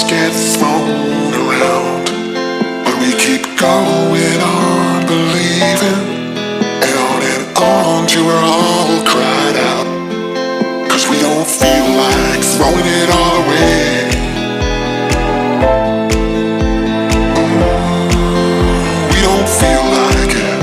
get thrown around, but we keep going on believing, and on till we're all cried out, 'cause we don't feel like throwing it all away. We don't feel like it.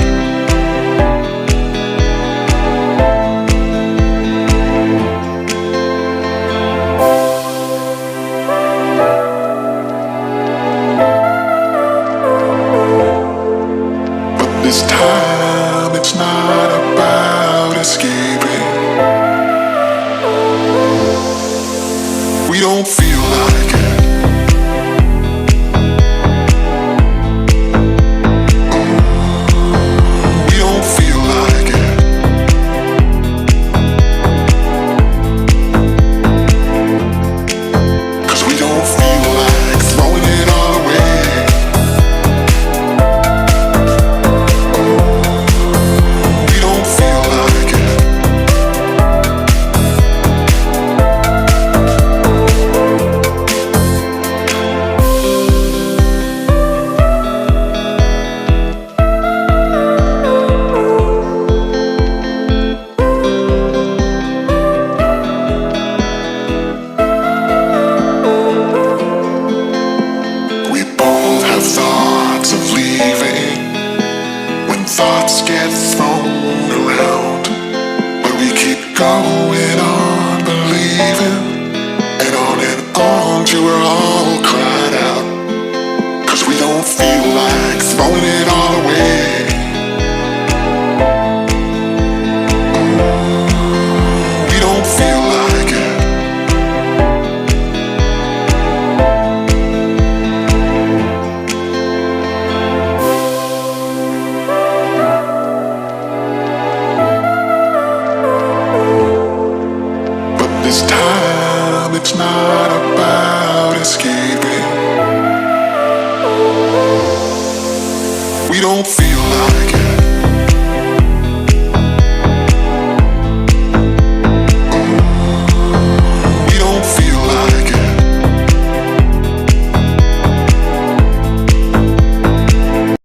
This time it's not about escaping. We don't feel like it. We don't feel like it. 'Cause we don't feel like throwing it all away. Thoughts get thrown around, but we keep going on believing, and on till we're all cried out, 'cause we don't feel like throwing it all away. We don't feel like it. This time it's not about escaping. We don't feel like it.